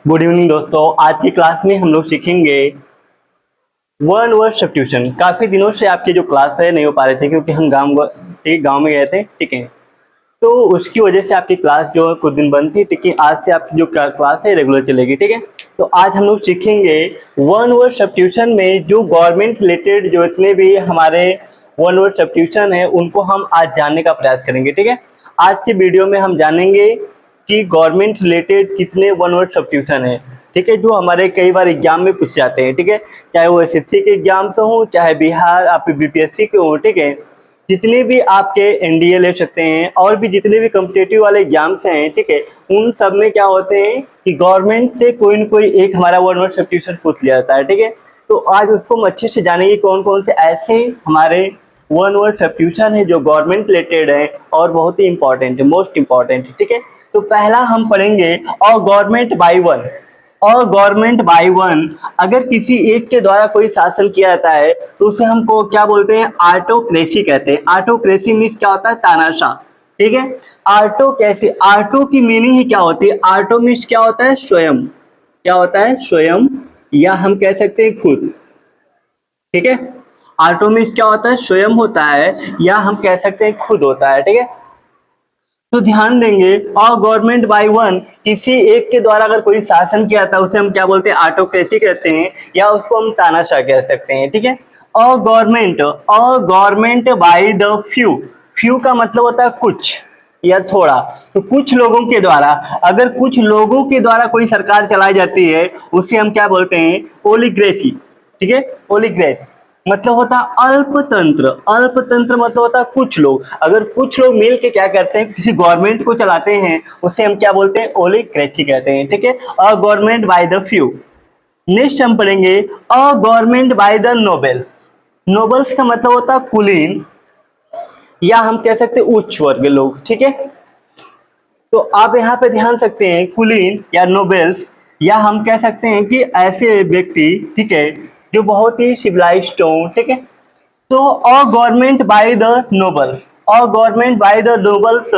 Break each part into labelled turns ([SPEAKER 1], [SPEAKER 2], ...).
[SPEAKER 1] Good evening दोस्तों। आज की क्लास में हम लोग सीखेंगे वन वर्ड सब्स्टिट्यूशन। काफी दिनों से आपकी जो क्लास है नहीं हो पा रहे थे क्योंकि हम गांव में गए थे, ठीक है। तो उसकी वजह से आपकी क्लास जो है कुछ दिन बंद थी, ठीक है। आज से आपकी जो क्लास है रेगुलर चलेगी, ठीक है। तो आज हम लोग सीखेंगे वन वर्ड सब्स्टिट्यूशन में जो गवर्नमेंट रिलेटेड जो इतने भी हमारे वन वर्ड सब्स्टिट्यूशन है उनको हम आज जानने का प्रयास करेंगे, ठीक है। आज की वीडियो में हम जानेंगे कि गवर्नमेंट रिलेटेड कितने वन वर्ड सब्स्टिट्यूशन है, ठीक है, जो हमारे कई बार एग्जाम में पूछ जाते हैं, ठीक है। चाहे वो एसएससी के एग्जाम से हो, चाहे बिहार आप बीपीएससी के हो, ठीक है। जितने भी आपके एनडीए ले सकते हैं और भी जितने भी कॉम्पिटेटिव वाले एग्जाम्स हैं, ठीक है, उन सब में क्या होते हैं कि गवर्नमेंट से कोई न कोई एक हमारा वन वर्ड सब्स्टिट्यूशन पूछ लिया जाता है, ठीक है। तो आज उसको हम अच्छे से जानेंगे कौन कौन से ऐसे हमारे वन वर्ड सब्स्टिट्यूशन है जो गवर्नमेंट रिलेटेड है और बहुत ही इंपॉर्टेंट है, मोस्ट इंपॉर्टेंट है, ठीक है। तो पहला हम पढ़ेंगे और गवर्नमेंट बाय वन। और गवर्नमेंट बाय वन, अगर किसी एक के द्वारा कोई शासन किया जाता है तो उसे हमको क्या बोलते हैं, ऑटोक्रेसी कहते हैं। ऑटोक्रेसी मीन्स क्या होता है, तानाशाह, ठीक है। ऑटोक्रेसी, ऑटो की मीनिंग ही क्या होती है, ऑटो मीन्स क्या होता है, स्वयं, क्या होता है, स्वयं, या हम कह सकते हैं खुद, ठीक है। ऑटो मीन्स क्या होता है, स्वयं होता है, या हम कह सकते हैं खुद होता है, ठीक है। तो ध्यान देंगे, और गवर्नमेंट बाय वन, किसी एक के द्वारा अगर कोई शासन किया था उसे हम क्या बोलते हैं, ऑटोक्रेसी कहते हैं, या उसको हम तानाशाह कह सकते हैं, ठीक है। और government by the few, few का मतलब होता है कुछ या थोड़ा। तो कुछ लोगों के द्वारा, अगर कुछ लोगों के द्वारा कोई सरकार चलाई जाती है उसे हम क्या बोलते हैं, ओलिग्रेसी, ठीक है। ओलिग्रेसी मतलब होता है अल्पतंत्र, अल्पतंत्र मतलब होता है कुछ लोग, अगर कुछ लोग मिल के क्या करते हैं, किसी गवर्नमेंट को चलाते हैं उसे हम क्या बोलते हैं, ओलिग्रेसी कहते हैं, ठीक है। और government by the few. Next हम पढ़ेंगे और government by the Nobel. Nobles का मतलब होता है कुलीन, या हम कह सकते हैं उच्च वर्ग लोग, ठीक है। तो आप यहाँ पे ध्यान सकते हैं, कुलीन या नोबेल्स, या हम कह सकते हैं कि ऐसे व्यक्ति, ठीक है, जो बहुत ही सिविलाइज्ड हो, ठीक है। तो और गवर्नमेंट बाय द नोबल्स, और गवर्नमेंट बाय द नोबल्स,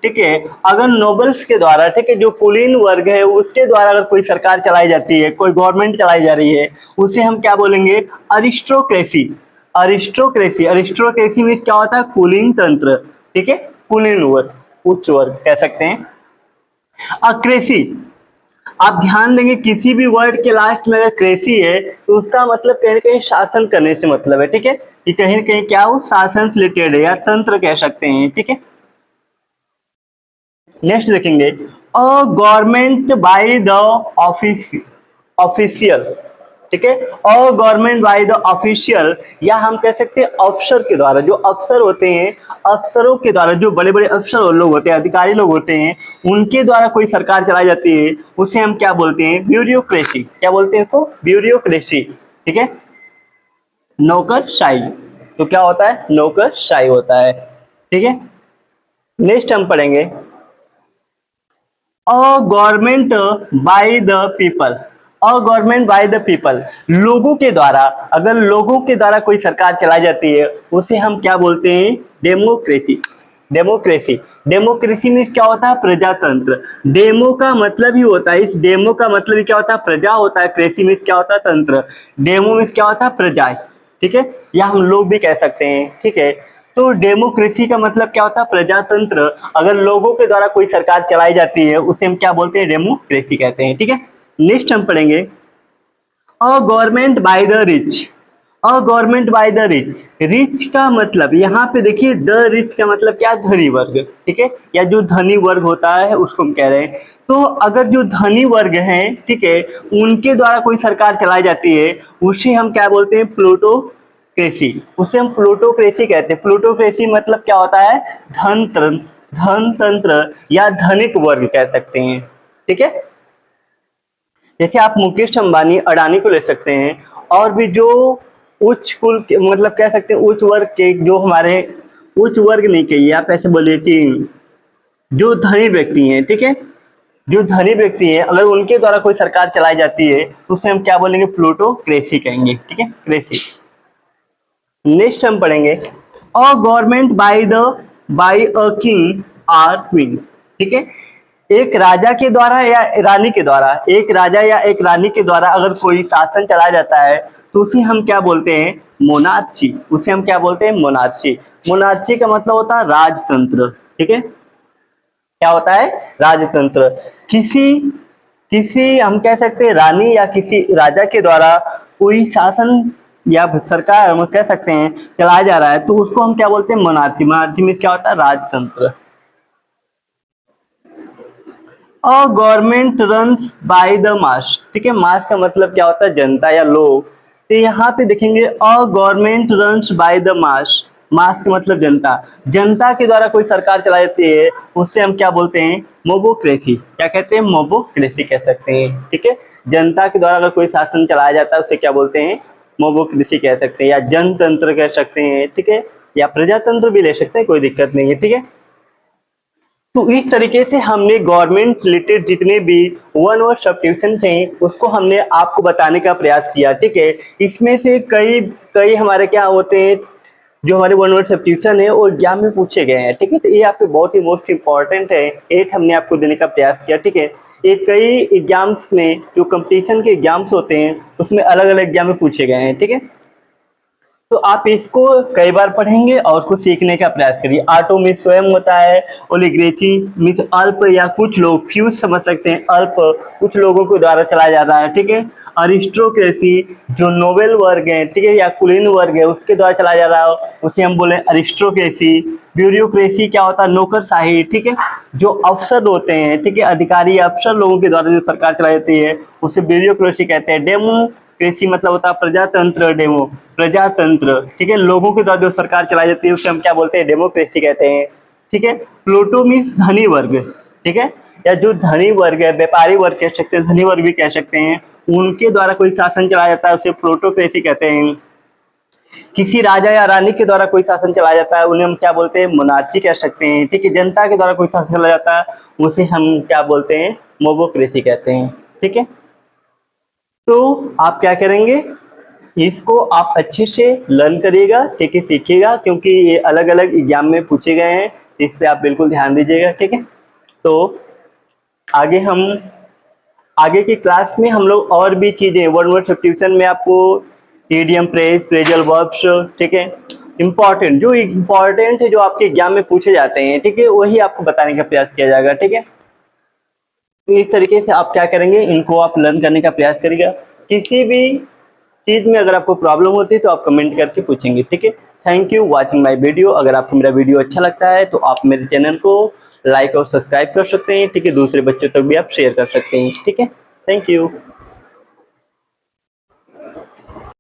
[SPEAKER 1] ठीक है। अगर नोबल्स के द्वारा, ठीक है, जो कुलीन वर्ग है उसके द्वारा अगर कोई सरकार चलाई जाती है, कोई गवर्नमेंट चलाई जा रही है, उसे हम क्या बोलेंगे, अरिस्टोक्रेसी। अरिस्टोक्रेसी, अरिस्टोक्रेसी मीन्स क्या होता है, कुलीन तंत्र, ठीक है, कुलीन वर्ग, उच्च वर्ग कह सकते हैं। अक्रेसी, आप ध्यान देंगे किसी भी वर्ड के लास्ट में अगर क्रेसी है तो उसका मतलब कहीं ना कहीं शासन करने से मतलब है, ठीक है, कि कहीं ना कहीं क्या हो, शासन से रिलेटेड है या तंत्र कह सकते हैं, ठीक है। नेक्स्ट देखेंगे, a government by the official, ठीक है। और गवर्नमेंट बाय द ऑफिशियल, या हम कह सकते हैं अफसर के द्वारा, जो अफसर होते हैं, अफसरों के द्वारा, जो बड़े बड़े अफसर लोग होते हैं, अधिकारी लोग होते हैं, उनके द्वारा कोई सरकार चलाई जाती है उसे हम क्या बोलते हैं, ब्यूरोक्रेसी। क्या बोलते हैं इसको, ब्यूरोक्रेसी, ठीक है। नौकरशाही, तो क्या होता है, नौकरशाही होता है, ठीक है। नेक्स्ट हम पढ़ेंगे गवर्नमेंट बाय द पीपल। और गवर्नमेंट बाय द पीपल, लोगों के द्वारा, अगर लोगों के द्वारा कोई सरकार चलाई जाती है उसे हम क्या बोलते हैं, डेमोक्रेसी। डेमोक्रेसी, डेमोक्रेसी मीन्स क्या होता है, प्रजातंत्र। डेमो का मतलब ही होता है, इस डेमो का मतलब ही क्या होता है, प्रजा होता है। क्रेसी मीन्स क्या होता है, तंत्र। डेमो मीन्स क्या होता है, प्रजा, ठीक है, या हम लोग भी कह सकते हैं, ठीक है। तो डेमोक्रेसी का मतलब क्या होता है, प्रजातंत्र। अगर लोगों के द्वारा कोई सरकार चलाई जाती है उसे हम क्या बोलते हैं, डेमोक्रेसी कहते हैं, ठीक है। नेक्स्ट हम पढ़ेंगे a government by the rich. A government by the rich, rich का मतलब यहाँ पे देखिए, द रिच का मतलब क्या, धनी वर्ग, ठीक है, या जो धनी वर्ग होता है उसको हम कह रहे हैं। तो अगर जो धनी वर्ग हैं, ठीक है, उनके द्वारा कोई सरकार चलाई जाती है उसे हम क्या बोलते हैं, प्लूटोक्रेसी। उसे हम प्लूटोक्रेसी कहते हैं। प्लूटोक्रेसी मतलब क्या होता है, धनतंत्र या धनिक वर्ग कह सकते हैं, ठीक है। जैसे आप मुकेश अंबानी, अडानी को ले सकते हैं, और भी जो उच्च कुल के, मतलब कह सकते हैं उच्च वर्ग के, जो हमारे उच्च वर्ग नहीं कहिए, आप ऐसे बोलिए कि जो धनी व्यक्ति हैं, ठीक है, जो धनी व्यक्ति हैं, अगर उनके द्वारा कोई सरकार चलाई जाती है तो उसे हम क्या बोलेंगे, प्लूटोक्रेसी कहेंगे, ठीक है, क्रेसी। नेक्स्ट हम पढ़ेंगे और government by a king or queen, ठीक है। एक राजा के द्वारा या रानी के द्वारा, एक राजा या एक रानी के द्वारा अगर कोई शासन चलाया जाता है तो उसे हम क्या बोलते हैं, मोनार्ची। उसे हम क्या बोलते हैं, मोनार्ची। मोनार्ची का मतलब होता है राजतंत्र, ठीक है, क्या होता है, राजतंत्र। किसी हम कह सकते हैं रानी या किसी राजा के द्वारा कोई शासन या सरकार हम कह सकते हैं चलाया जा रहा है तो उसको हम क्या बोलते हैं, मोनार्ची। मोनार्ची में क्या होता है, राजतंत्र। A government runs by the mass, ठीक है, मास का मतलब क्या होता है, जनता या लोग। तो यहाँ पे देखेंगे a government runs by the mass, mass का मतलब जनता। जनता के द्वारा कोई सरकार चलाई जाती है उससे हम क्या बोलते हैं, मोबोक्रेसी। क्या कहते हैं, मोबोक्रेसी कह सकते हैं, ठीक है। जनता के द्वारा अगर कोई शासन चलाया जाता है उससे क्या बोलते हैं, मोबोक्रेसी कह सकते हैं, या जनतंत्र कह सकते हैं, ठीक है, या प्रजातंत्र भी ले सकते हैं, कोई दिक्कत नहीं है, ठीक है। तो इस तरीके से हमने गवर्नमेंट रिलेटेड जितने भी वन वर्ड सब्स्टिट्यूशन थे उसको हमने आपको बताने का प्रयास किया, ठीक है। इसमें से कई हमारे क्या होते हैं, जो हमारे वन वर्ड सब्स्टिट्यूशन है वो एग्जाम में पूछे गए हैं, ठीक है। तो ये आपके बहुत ही मोस्ट इंपॉर्टेंट है, एक हमने आपको देने का प्रयास किया, ठीक है। ये कई एग्जाम्स में जो कंपटीशन के एग्जाम्स होते हैं उसमें अलग अलग एग्जाम में पूछे गए हैं, ठीक है। तो आप इसको कई बार पढ़ेंगे और कुछ सीखने का प्रयास करिए। ऑटो में स्वयं होता है, ओलिग्रेसी मीन्स अल्प या कुछ लोग, फ्यूज समझ सकते हैं, अल्प कुछ लोगों के द्वारा चलाया जाता है, ठीक है। अरिस्टोक्रेसी जो नोबेल वर्ग है, ठीक है, या कुलीन वर्ग है उसके द्वारा चलाया जा रहा है उसे हम बोले अरिस्टोक्रेसी। ब्यूरोक्रेसी क्या होता है, नौकरशाही, ठीक है, जो अफसर होते हैं, ठीक है, अधिकारी अफसर लोगों के द्वारा जो सरकार चलाई जाती है उसे ब्यूरोक्रेसी कहते हैं। डेमोक्रेसी मतलब होता है प्रजातंत्र, डेमो प्रजातंत्र, ठीक है, लोगों के द्वारा जो सरकार चलाई जाती है उसे हम क्या बोलते हैं, डेमोक्रेसी कहते हैं, ठीक है। प्लूटो मीन्स धनी वर्ग, ठीक है, या जो धनी वर्ग है, व्यापारी वर्ग कह सकते हैं, धनी वर्ग भी कह सकते हैं, उनके द्वारा कोई शासन चलाया जाता है उसे प्लूटोक्रेसी कहते हैं। किसी राजा या रानी के द्वारा कोई शासन चलाया जाता है उन्हें हम क्या बोलते हैं, मोनार्ची कह सकते हैं, ठीक है। जनता के द्वारा कोई शासन चलाया जाता है उसे हम क्या बोलते हैं, मोबोक्रेसी कहते हैं, ठीक है। तो आप क्या करेंगे, इसको आप अच्छे से लर्न करिएगा, ठीक है, सीखिएगा, क्योंकि ये अलग अलग एग्जाम में पूछे गए हैं, इस पे आप बिल्कुल ध्यान दीजिएगा, ठीक है। तो आगे की क्लास में हम लोग और भी चीजें वन वर्ड सब्स्टिट्यूशन में आपको इडियम, फ्रेज, फ्रेजल वर्ब्स, ठीक है, इंपॉर्टेंट है जो आपके एग्जाम में पूछे जाते हैं, ठीक है, वही आपको बताने का प्रयास किया जाएगा, ठीक है। तो इस तरीके से आप क्या करेंगे, इनको आप लर्न करने का प्रयास करिएगा। किसी भी चीज में अगर आपको प्रॉब्लम होती है तो आप कमेंट करके पूछेंगे, ठीक है। Thank you watching my video. अगर आपको मेरा वीडियो अच्छा लगता है तो आप मेरे चैनल को लाइक और सब्सक्राइब कर सकते हैं, ठीक है, दूसरे बच्चों तक भी आप शेयर कर सकते हैं, ठीक है। Thank you.